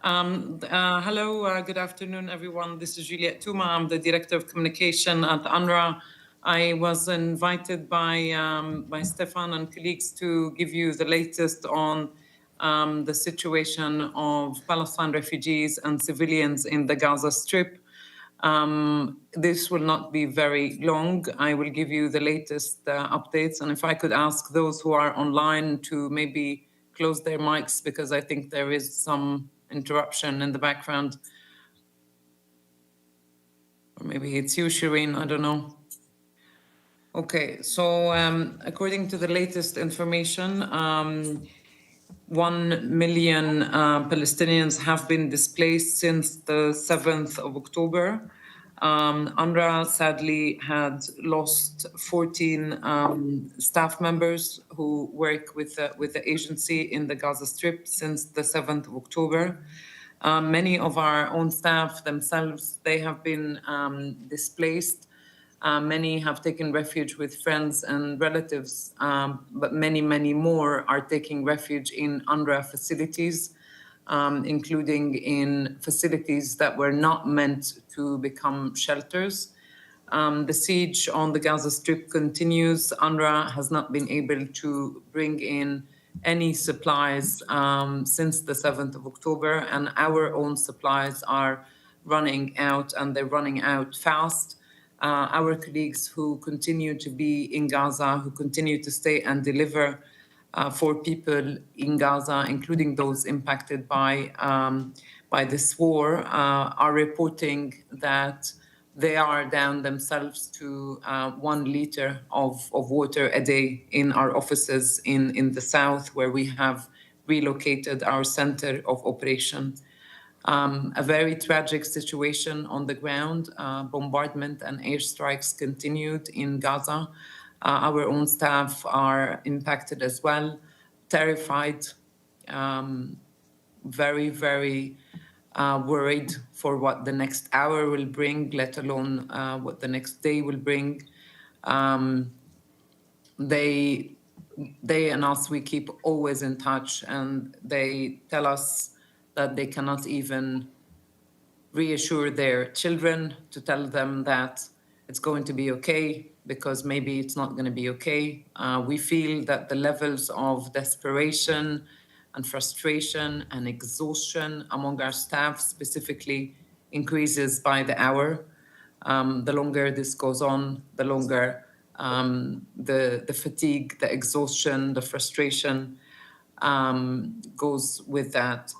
Hello, good afternoon, everyone. This is Juliette Touma. I'm the Director of Communication at UNRWA. I was invited by Stefan and colleagues to give you the latest on the situation of Palestine refugees and civilians in the Gaza Strip. This will not be very long. I will give you the latest updates. And if I could ask those who are online to maybe close their mics, because I think there is some interruption in the background. Or maybe it's you, Shireen, I don't know. Okay, so according to the latest information, 1 million Palestinians have been displaced since the 7th of October. UNRWA sadly had lost 14 staff members who work with the agency in the Gaza Strip since the 7th of October. Many of our own staff themselves, they have been displaced. Many have taken refuge with friends and relatives, but many, many more are taking refuge in UNRWA facilities, including in facilities that were not meant to become shelters. The siege on the Gaza Strip continues. UNRWA has not been able to bring in any supplies since the 7th of October, and our own supplies are running out, and they're running out fast. Our colleagues who continue to be in Gaza, who continue to stay and deliver for people in Gaza, including those impacted by this war, are reporting that they are down themselves to 1 liter of water a day in our offices in the south, where we have relocated our center of operation. A very tragic situation on the ground. Bombardment and airstrikes continued in Gaza. Our own staff are impacted as well, terrified, very, very worried for what the next hour will bring, let alone what the next day will bring. They and us, we keep always in touch, and they tell us that they cannot even reassure their children to tell them that it's going to be okay, because maybe it's not going to be okay. We feel that the levels of desperation and frustration and exhaustion among our staff specifically increases by the hour. The longer this goes on, the longer the fatigue, the exhaustion, the frustration goes with that.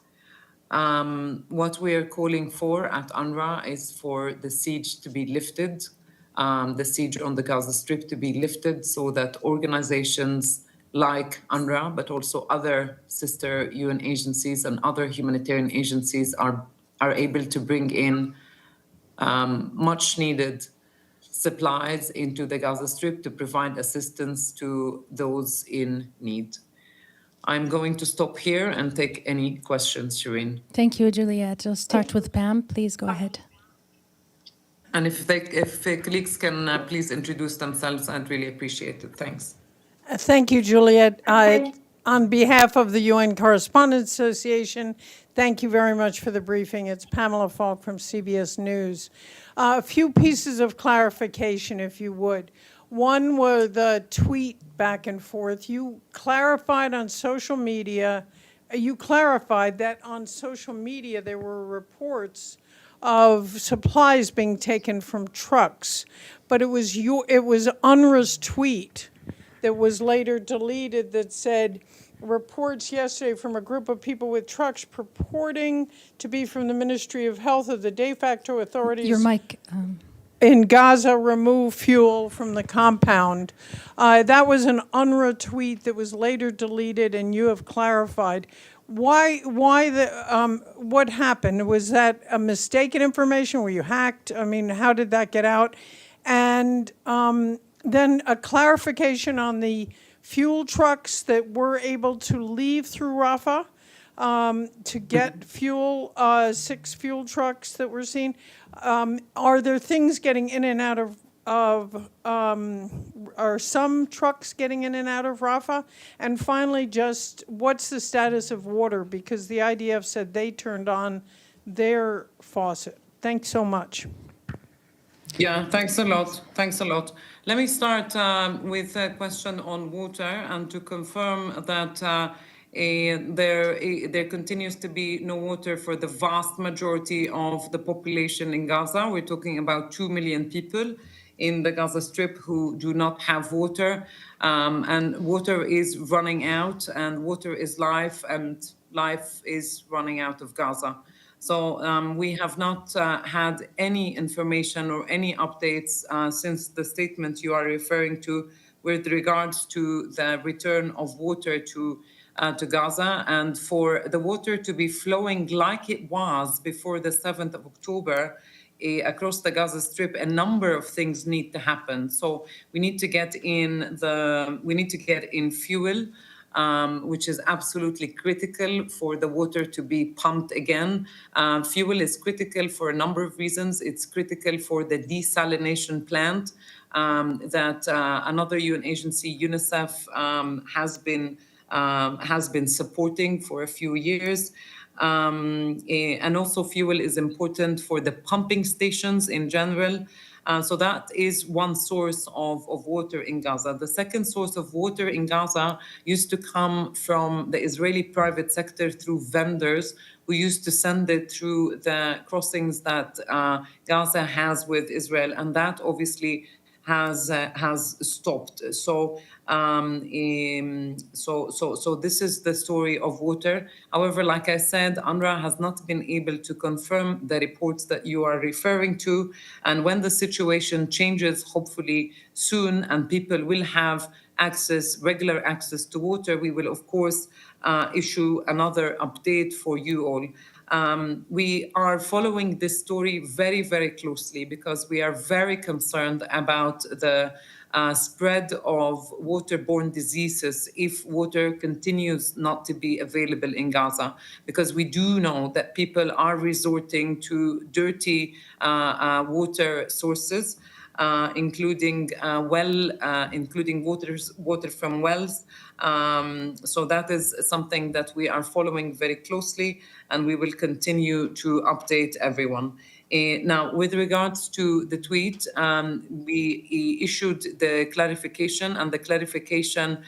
What we are calling for at UNRWA is for the siege to be lifted, the siege on the Gaza Strip to be lifted, so that organizations like UNRWA, but also other sister UN agencies and other humanitarian agencies are able to bring in much needed supplies into the Gaza Strip to provide assistance to those in need. I'm going to stop here and take any questions, Shireen. Thank you, Juliette. I'll start with Pam. Please go ahead. And if colleagues can please introduce themselves, I'd really appreciate it. Thanks. Thank you, Juliette. On behalf of the UN Correspondents Association, thank you very much for the briefing. It's Pamela Falk from CBS News. A few pieces of clarification, if you would. One was the tweet back and forth. You clarified on social media, that on social media there were reports of supplies being taken from trucks, but it was UNRWA's tweet that was later deleted that said, reports yesterday from a group of people with trucks purporting to be from the Ministry of Health of the de facto authorities. Your mic. In Gaza, remove fuel from the compound. That was an UNRWA tweet that was later deleted, and you have clarified. What happened? Was that a mistaken information? Were you hacked? I mean, how did that get out? And then a clarification on the fuel trucks that were able to leave through Rafah to get fuel, 6 fuel trucks that were seen. Are there things getting in and out of of, are some trucks getting in and out of Rafah? And finally, just what's the status of water? Because the IDF said they turned on their faucet. Thanks so much. Yeah, thanks a lot. Thanks a lot. Let me start with a question on water and to confirm that there continues to be no water for the vast majority of the population in Gaza. We're talking about 2 million people in the Gaza Strip who do not have water, and water is running out, and water is life, and life is running out of Gaza. So we have not had any information or any updates since the statement you are referring to with regards to the return of water to Gaza, and for the water to be flowing like it was before the 7th of October across the Gaza Strip. A number of things need to happen. So we need to get in fuel, which is absolutely critical for the water to be pumped again. Fuel is critical for a number of reasons. It's critical for the desalination plant that another UN agency, UNICEF, has been supporting for a few years. And also fuel is important for the pumping stations in general. So that is one source of water in Gaza. The second source of water in Gaza used to come from the Israeli private sector through vendors who used to send it through the crossings that Gaza has with Israel, and that obviously has stopped. So this is the story of water. However, like I said, UNRWA has not been able to confirm the reports that you are referring to. And when the situation changes, hopefully soon, and people will have regular access to water, we will of course issue another update for you all. We are following this story very, very closely because we are very concerned about the spread of waterborne diseases if water continues not to be available in Gaza, because we do know that people are resorting to dirty water sources, including water from wells. So that is something that we are following very closely, and we will continue to update everyone. Now, with regards to the tweet, we issued the clarification, and the clarification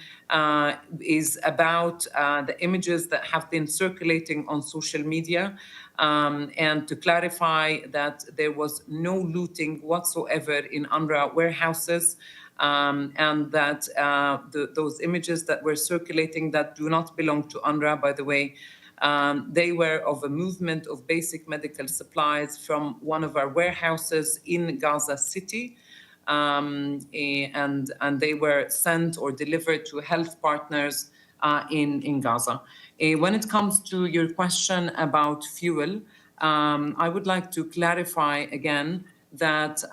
is about the images that have been circulating on social media, and to clarify that there was no looting whatsoever in UNRWA warehouses, and that those images that were circulating that do not belong to UNRWA, by the way, they were of a movement of basic medical supplies from one of our warehouses in Gaza City, and they were sent or delivered to health partners in Gaza. When it comes to your question about fuel, I would like to clarify again that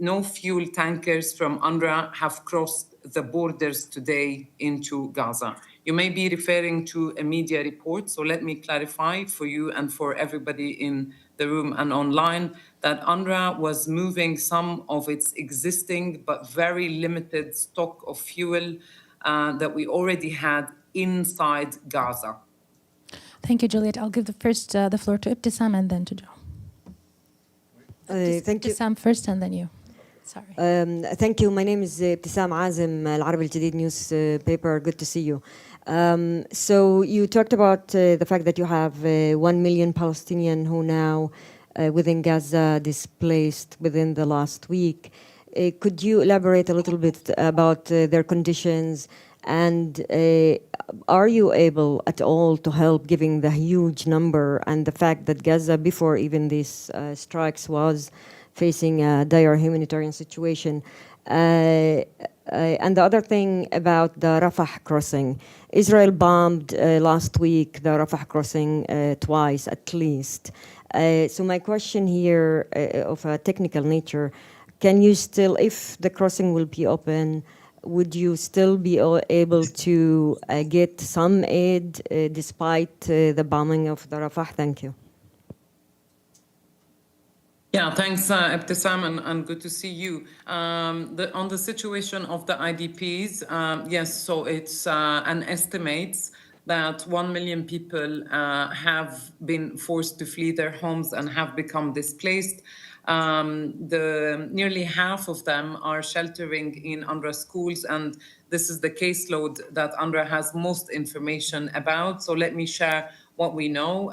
no fuel tankers from UNRWA have crossed the borders today into Gaza. You may be referring to a media report, so let me clarify for you and for everybody in the room and online that UNRWA was moving some of its existing but very limited stock of fuel that we already had inside Gaza. Thank you, Juliette. I'll give the floor to Ibtisam and then to Joe. Thank you. Ibtisam first and then you. Sorry. Thank you. My name is Ibtisam Azim, Al-Arabi Al-Jadid newspaper. Good to see you. So you talked about the fact that you have 1 million Palestinians who now within Gaza displaced within the last week. Could you elaborate a little bit about their conditions, and are you able at all to help, given the huge number and the fact that Gaza, before even these strikes, was facing a dire humanitarian situation? And the other thing about the Rafah crossing, Israel bombed last week the Rafah crossing twice at least. So my question here of a technical nature, can you still, if the crossing will be open, would you still be able to get some aid despite the bombing of the Rafah? Thank you. Yeah, thanks, Ibtisam, and good to see you. On the situation of the IDPs, yes, so it's an estimates that 1 million people have been forced to flee their homes and have become displaced. Nearly half of them are sheltering in UNRWA schools, and this is the caseload that UNRWA has most information about. So let me share what we know.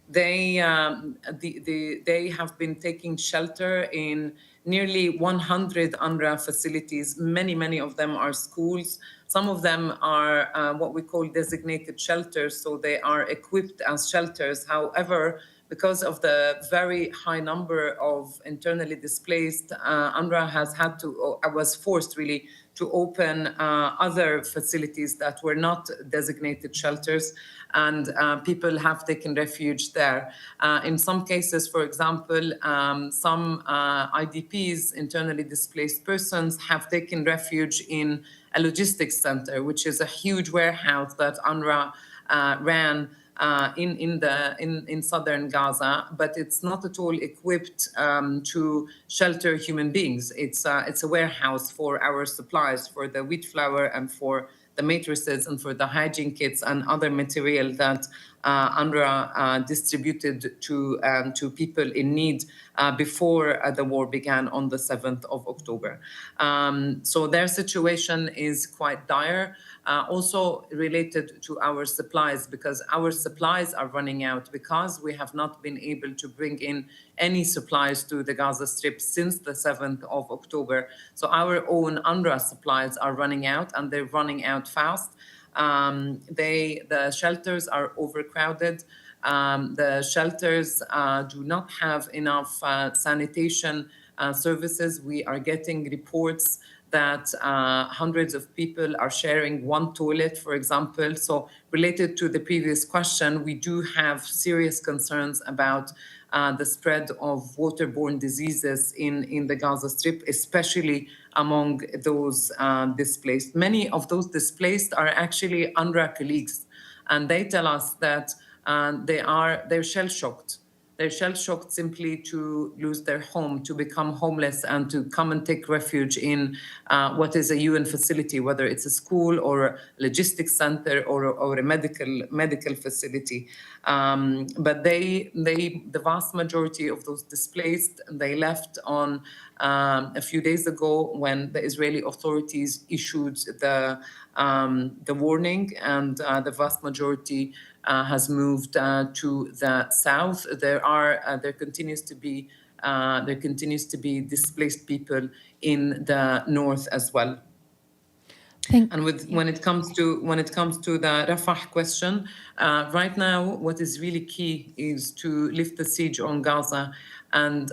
They have been taking shelter in nearly 100 UNRWA facilities. Many of them are schools. Some of them are what we call designated shelters, so they are equipped as shelters. However, because of the very high number of internally displaced, UNRWA was forced really to open other facilities that were not designated shelters, and people have taken refuge there. In some cases, for example, some IDPs, internally displaced persons, have taken refuge in a logistics center, which is a huge warehouse that UNRWA ran in southern Gaza, but it's not at all equipped to shelter human beings. It's a warehouse for our supplies, for the wheat flour and for the matrices and for the hygiene kits and other material that UNRWA distributed to people in need before the war began on the 7th of October. So their situation is quite dire. Also related to our supplies, because our supplies are running out because we have not been able to bring in any supplies to the Gaza Strip since the 7th of October. So our own UNRWA supplies are running out, and they're running out fast. The shelters are overcrowded. The shelters do not have enough sanitation services. We are getting reports that hundreds of people are sharing one toilet, for example. So related to the previous question, we do have serious concerns about the spread of waterborne diseases in the Gaza Strip, especially among those displaced. Many of those displaced are actually UNRWA colleagues, and they tell us that they're shell-shocked. They're shell-shocked simply to lose their home, to become homeless, and to come and take refuge in what is a UN facility, whether it's a school or a logistics center or a medical facility. But the vast majority of those displaced, they left on a few days ago when the Israeli authorities issued the warning, and the vast majority has moved to the south. There continues to be displaced people in the north as well. When it comes to the Rafah question, right now what is really key is to lift the siege on Gaza and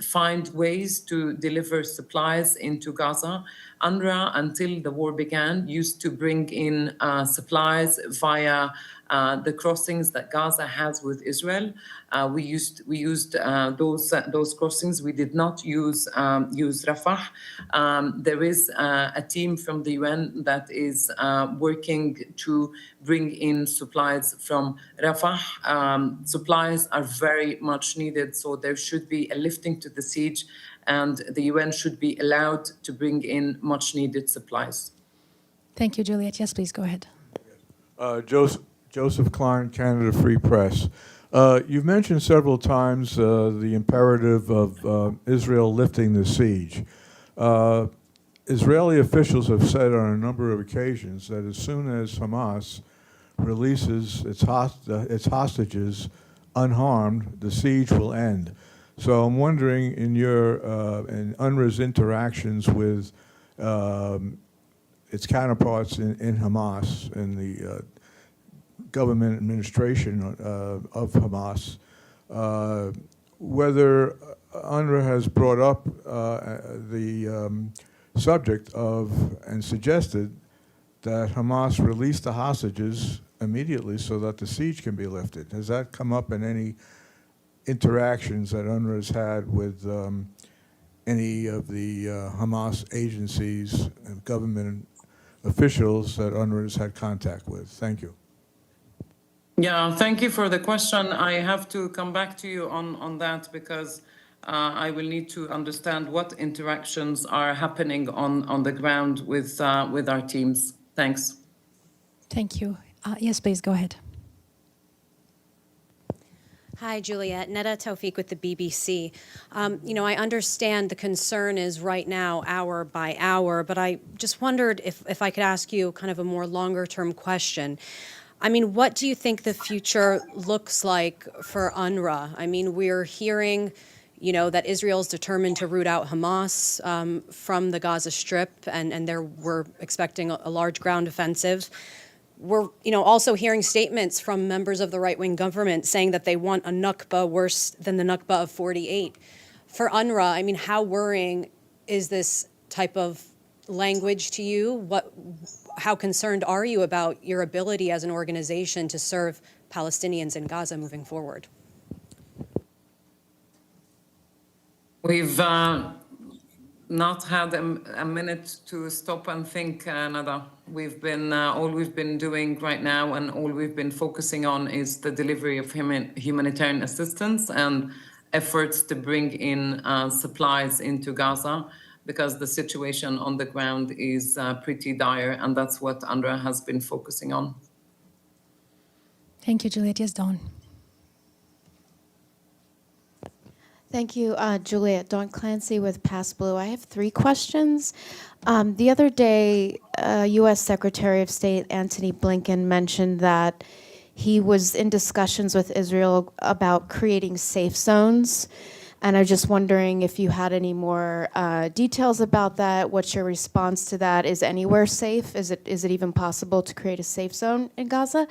find ways to deliver supplies into Gaza. UNRWA, until the war began, used to bring in supplies via the crossings that Gaza has with Israel. We used those crossings. We did not use Rafah. There is a team from the UN that is working to bring in supplies from Rafah. Supplies are very much needed, so there should be a lifting to the siege, and the UN should be allowed to bring in much needed supplies. Thank you, Juliette. Yes, please go ahead. Joseph Klein, Canada Free Press. You've mentioned several times the imperative of Israel lifting the siege. Israeli officials have said on a number of occasions that as soon as Hamas releases its hostages unharmed, the siege will end. So I'm wondering, in UNRWA's interactions with its counterparts in Hamas and the government administration of Hamas, whether UNRWA has brought up the subject of and suggested that Hamas release the hostages immediately so that the siege can be lifted. Has that come up in any interactions that UNRWA has had with any of the Hamas agencies and government officials that UNRWA has had contact with? Thank you. Yeah, thank you for the question. I have to come back to you on that because I will need to understand what interactions are happening on the ground with our teams. Thanks. Thank you. Yes, please go ahead. Hi, Juliette. Neda Tawfiq with the BBC. I understand the concern is right now hour by hour, but I just wondered if I could ask you kind of a more longer-term question. I mean, what do you think the future looks like for UNRWA? I mean, we're hearing, that Israel's determined to root out Hamas from the Gaza Strip, and we're expecting a large ground offensive. We're, also hearing statements from members of the right-wing government saying that they want a Nakba worse than the Nakba of 48. For UNRWA, I mean, how worrying is this type of language to you? How concerned are you about your ability as an organization to serve Palestinians in Gaza moving forward? We've not had a minute to stop and think, Nada. We've been all we've been doing right now, and all we've been focusing on is the delivery of humanitarian assistance and efforts to bring in supplies into Gaza, because the situation on the ground is pretty dire, and that's what UNRWA has been focusing on. Thank you, Juliette. Yes, Dawn. Thank you, Juliette. Dawn Clancy with Pass Blue. I have 3 questions. The other day, U.S. Secretary of State Antony Blinken mentioned that he was in discussions with Israel about creating safe zones. And I'm just wondering if you had any more details about that. What's your response to that? Is anywhere safe? Is it even possible to create a safe zone in Gaza?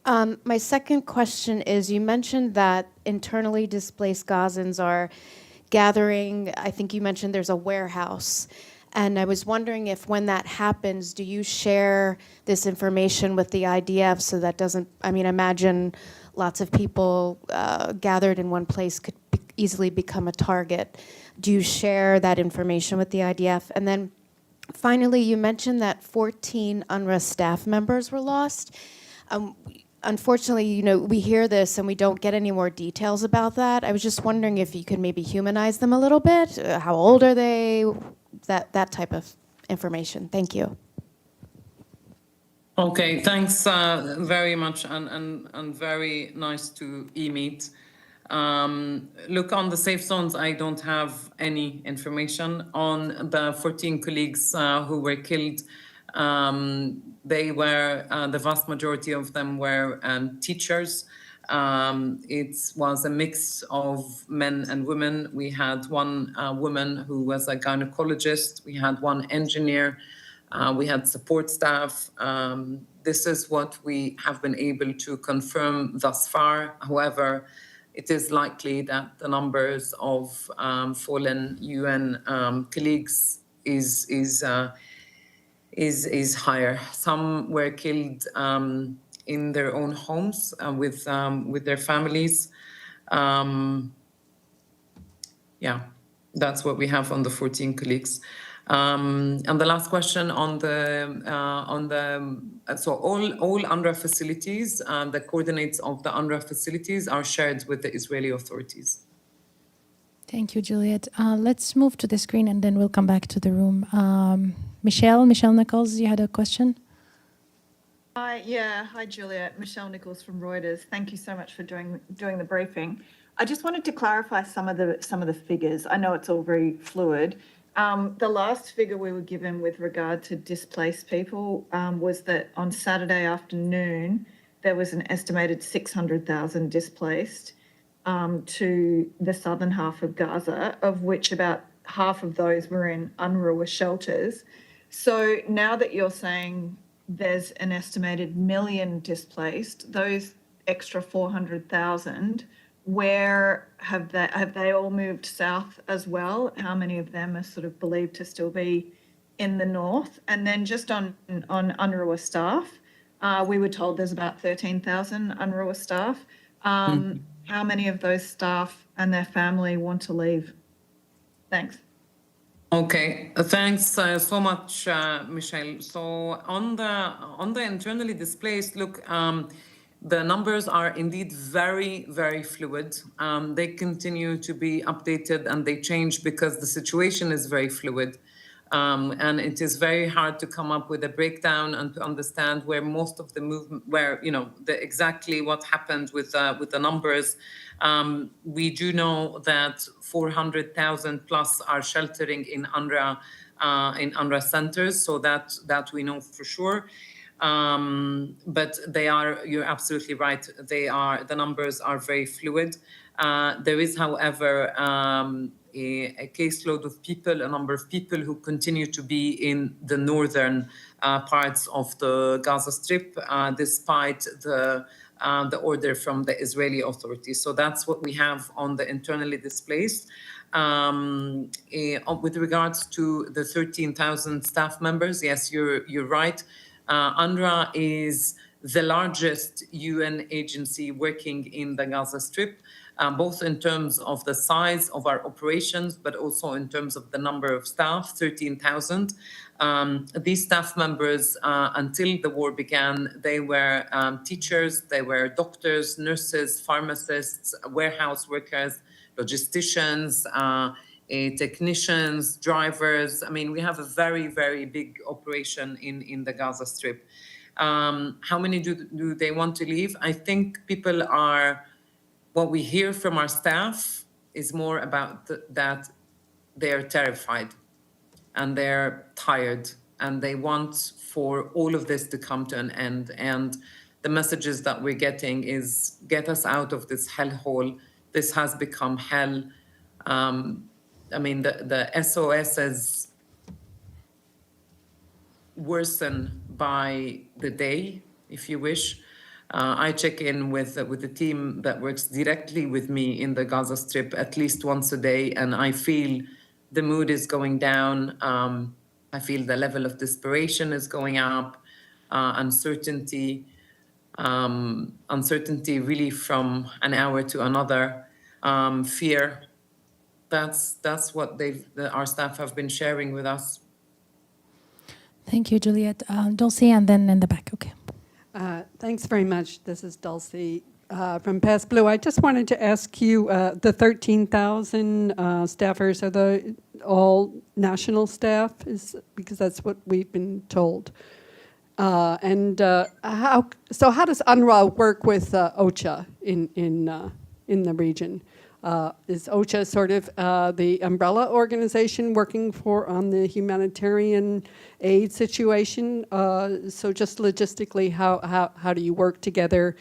My second question is, you mentioned that internally displaced Gazans are gathering. I think you mentioned there's a warehouse. And I was wondering if when that happens, do you share this information with the IDF so that doesn't, imagine lots of people gathered in one place could easily become a target. Do you share that information with the IDF? And then finally, you mentioned that 14 UNRWA staff members were lost. Unfortunately, we hear this and we don't get any more details about that. I was just wondering if you could maybe humanize them a little bit. How old are they? That type of information. Thank you. Okay, thanks very much, and very nice to meet. Look, on the safe zones, I don't have any information. On the 14 colleagues who were killed, they were, the vast majority of them were teachers. It was a mix of men and women. We had one woman who was a gynecologist. We had one engineer. We had support staff. This is what we have been able to confirm thus far. However, it is likely that the numbers of fallen UN colleagues is higher. Some were killed in their own homes with their families. Yeah, that's what we have on the 14 colleagues. And the last question on so all UNRWA facilities, the coordinates of the UNRWA facilities are shared with the Israeli authorities. Thank you, Juliette. Let's move to the screen and then we'll come back to the room. Michelle Nichols, you had a question? Hi, Juliette. Michelle Nichols from Reuters. Thank you so much for doing the briefing. I just wanted to clarify some of the figures. I know it's all very fluid. The last figure we were given with regard to displaced people was that on Saturday afternoon, there was an estimated 600,000 displaced to the southern half of Gaza, of which about half of those were in UNRWA shelters. So now that you're saying there's an estimated 1 million displaced, those extra 400,000, where have they all moved south as well? How many of them are sort of believed to still be in the north? And then just on UNRWA staff, we were told there's about 13,000 UNRWA staff. How many of those staff and their family want to leave? Thanks. Okay, thanks so much, Michelle. So on the internally displaced, look, The numbers are indeed very, very fluid. They continue to be updated and they change because the situation is very fluid. And it is very hard to come up with a breakdown and to understand where most of the movement, where, exactly what happened with the numbers. We do know that 400,000 plus are sheltering in UNRWA centers, so that we know for sure. But you're absolutely right, the numbers are very fluid. There is, however, a caseload of people, a number of people who continue to be in the northern parts of the Gaza Strip, despite the order from the Israeli authorities. So that's what we have on the internally displaced. With regards to the 13,000 staff members, yes, you're right. UNRWA is the largest UN agency working in the Gaza Strip, both in terms of the size of our operations, but also in terms of the number of staff, 13,000. These staff members, until the war began, they were teachers, they were doctors, nurses, pharmacists, warehouse workers, logisticians, technicians, drivers. I mean, we have a very, very big operation in the Gaza Strip. How many do they want to leave? I think what we hear from our staff is more about that they're terrified and they're tired and they want for all of this to come to an end. And the messages that we're getting is, get us out of this hellhole. This has become hell. I mean, the SOSs worsen by the day, if you wish. I check in with the team that works directly with me in the Gaza Strip at least once a day, and I feel the mood is going down. I feel the level of desperation is going up, uncertainty really from an hour to another, fear. That's what our staff have been sharing with us. Thank you, Juliette. Dulcie, and then in the back. Okay. Thanks very much. This is Dulcie from Pass Blue. I just wanted to ask you, the 13,000 staffers, are they all national staff? Because that's what we've been told. How does UNRWA work with OCHA in the region? Is OCHA sort of the umbrella organization working on the humanitarian aid situation? So just logistically, how do you work together?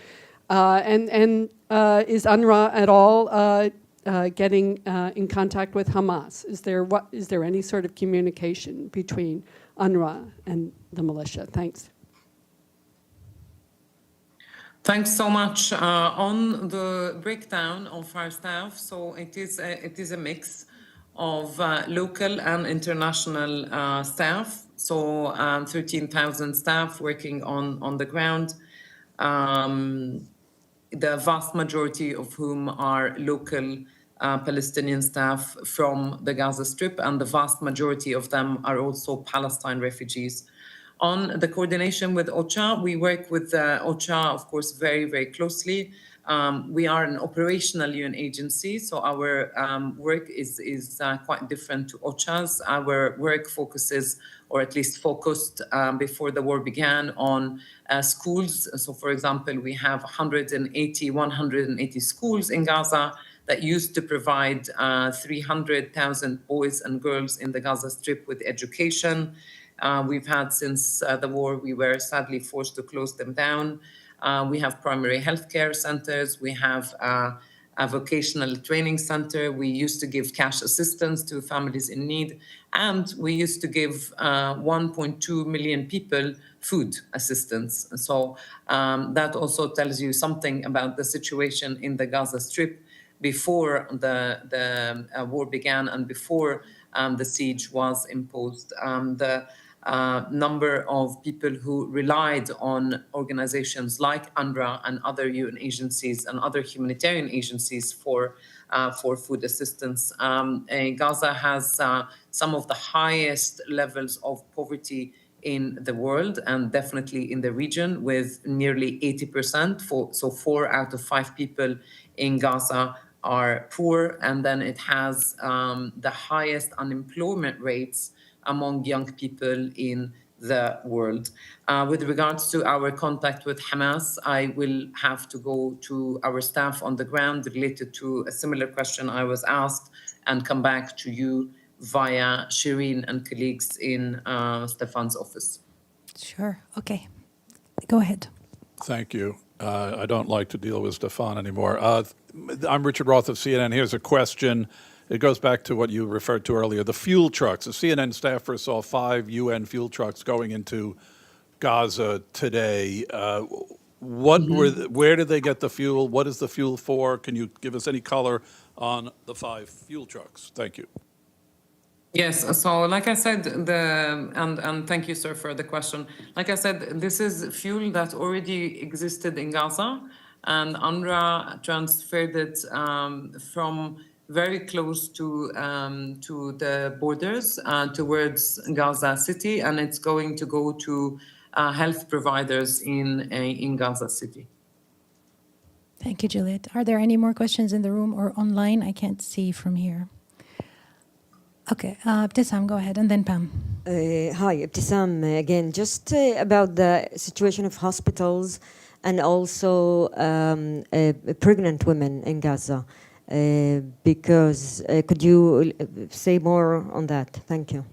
And is UNRWA at all getting in contact with Hamas? Is there any sort of communication between UNRWA and the militia? Thanks. Thanks so much. On the breakdown of our staff, so it is a mix of local and international staff. So 13,000 staff working on the ground. The vast majority of whom are local Palestinian staff from the Gaza Strip, and the vast majority of them are also Palestine refugees. On the coordination with OCHA, we work with OCHA, of course, very, very closely. We are an operational UN agency, so our work is quite different to OCHA's. Our work focuses, or at least focused before the war began, on schools. So, for example, we have 180 schools in Gaza that used to provide 300,000 boys and girls in the Gaza Strip with education. We've had since the war, we were sadly forced to close them down. We have primary healthcare centers. We have a vocational training center. We used to give cash assistance to families in need. And we used to give 1.2 million people food assistance. So that also tells you something about the situation in the Gaza Strip before the war began and before the siege was imposed. The number of people who relied on organizations like UNRWA and other UN agencies and other humanitarian agencies for food assistance. Gaza has some of the highest levels of poverty in the world and definitely in the region, with nearly 80%. So 4 out of 5 people in Gaza are poor, and then it has the highest unemployment rates among young people in the world. With regards to our contact with Hamas, I will have to go to our staff on the ground related to a similar question I was asked and come back to you via Shireen and colleagues in Stefan's office. Sure. Okay. Go ahead. Thank you. I don't like to deal with Stefan anymore. I'm Richard Roth of CNN. Here's a question. It goes back to what you referred to earlier, the fuel trucks. A CNN staffer saw 5 UN fuel trucks going into Gaza today. Where did they get the fuel? What is the fuel for? Can you give us any color on the 5 fuel trucks? Thank you. Yes, so like I said, and thank you, sir, for the question. Like I said, this is fuel that already existed in Gaza, and UNRWA transferred it from very close to the borders towards Gaza City, and it's going to go to health providers in Gaza City. Thank you, Juliette. Are there any more questions in the room or online? I can't see from here. Okay, Ibtisam, go ahead, and then Pam. Hi, Ibtisam again. Just about the situation of hospitals and also pregnant women in Gaza. Because could you say more on that? Thank you.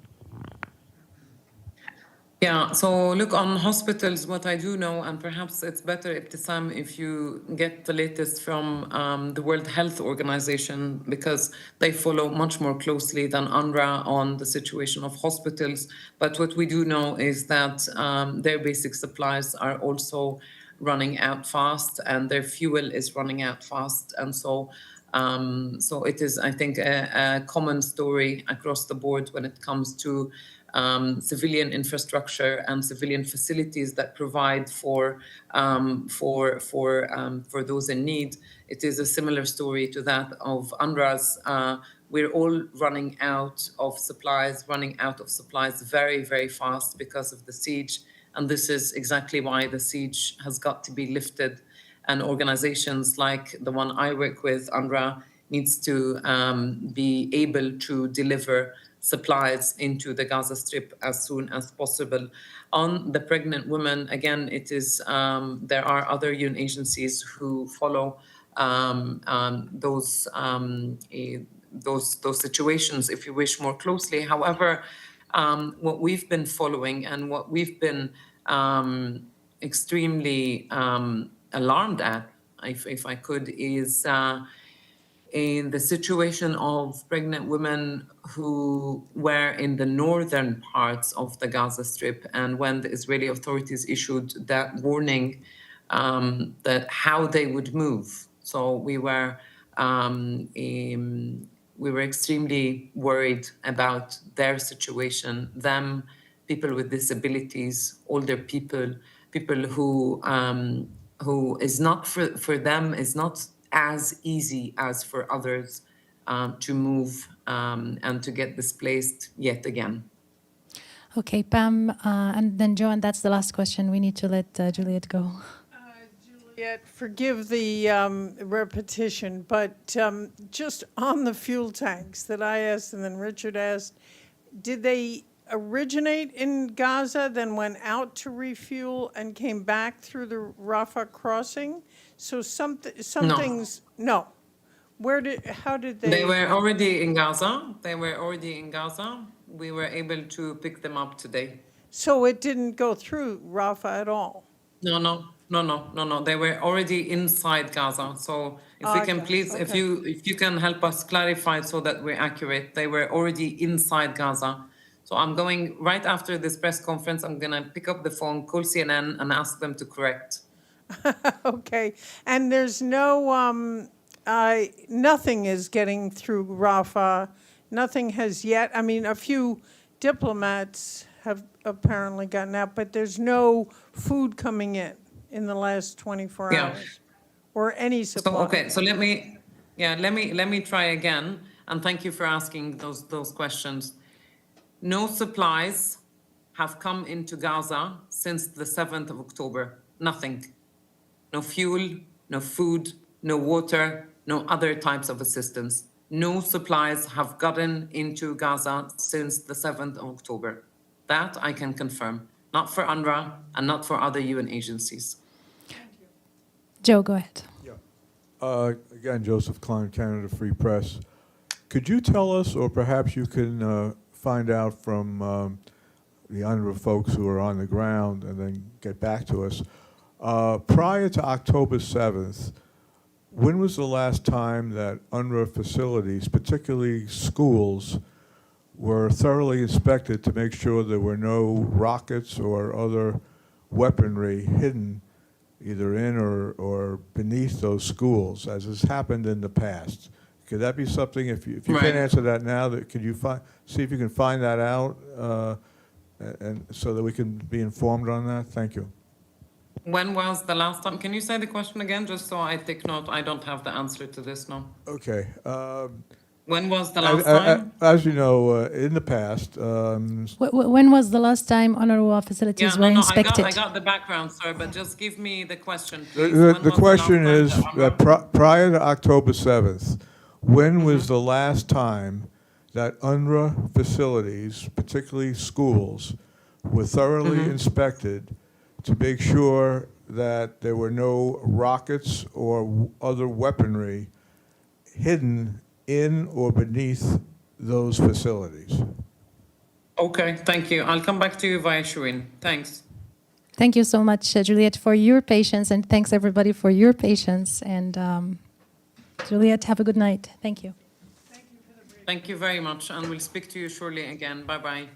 Yeah, so look, on hospitals, what I do know, and perhaps it's better, Ibtisam, if you get the latest from the World Health Organization, because they follow much more closely than UNRWA on the situation of hospitals. But what we do know is that their basic supplies are also running out fast, and their fuel is running out fast. And so it is, I think, a common story across the board when it comes to civilian infrastructure and civilian facilities that provide for those in need. It is a similar story to that of UNRWA's. We're all running out of supplies very, very fast because of the siege. And this is exactly why the siege has got to be lifted. And organizations like the one I work with, UNRWA, needs to be able to deliver supplies into the Gaza Strip as soon as possible. On the pregnant women, again, it is there are other UN agencies who follow those situations, if you wish, more closely. However, what we've been following and what we've been extremely alarmed at, if I could, is in the situation of pregnant women who were in the northern parts of the Gaza Strip, and when the Israeli authorities issued that warning that how they would move. So we were extremely worried about their situation, them, people with disabilities, older people who is not for them is not as easy as for others to move and to get displaced yet again. Okay, Pam, and then Joanne, that's the last question. We need to let Juliette go. Juliette, forgive the repetition, but just on the fuel tanks that I asked and then Richard asked, did they originate in Gaza, then went out to refuel and came back through the Rafah crossing? So something's no. How did they? They were already in Gaza. We were able to pick them up today. So it didn't go through Rafah at all? No. They were already inside Gaza. So if we can please, okay. if you can help us clarify so that we're accurate, they were already inside Gaza. So I'm going right after this press conference. I'm gonna pick up the phone, call CNN, and ask them to correct. Okay, and there's no, nothing is getting through Rafah. Nothing has yet. I mean, a few diplomats have apparently gotten out, but there's no food coming in the last 24 hours, or any supply. So let me try again, and thank you for asking those questions. No supplies have come into Gaza since the 7th of October? Nothing. No fuel, no food, no water, no other types of assistance. No supplies have gotten into Gaza since the 7th of October. That I can confirm, not for UNRWA and not for other UN agencies. Joe, go ahead. Again, Joseph Klein, Canada Free Press. Could you tell us, or perhaps you can find out from the UNRWA folks who are on the ground and then get back to us, prior to October 7th, when was the last time that UNRWA facilities, particularly schools, were thoroughly inspected to make sure there were no rockets or other weaponry hidden either in or beneath those schools, as has happened in the past? Could that be something, if you Right. can't answer that now, that could you see if you can find that out, and so that we can be informed on that? Thank you. When was the last time? Can you say the question again, just so I take note? I don't have the answer to this now. Okay. When was the last time? As you know, in the past, When was the last time UNRWA facilities were inspected? I got the background, sir, but just give me the question, please. When was the question last is time that prior to October 7th, when was the last time that UNRWA facilities, particularly schools, were thoroughly inspected to make sure that there were no rockets or other weaponry hidden in or beneath those facilities? Okay, thank you. I'll come back to you via Shireen. Thanks. Thank you so much, Juliette, for your patience, and thanks everybody for your patience. And Juliette, have a good night. Thank you. Thank you very much, and we'll speak to you shortly again. Bye-bye.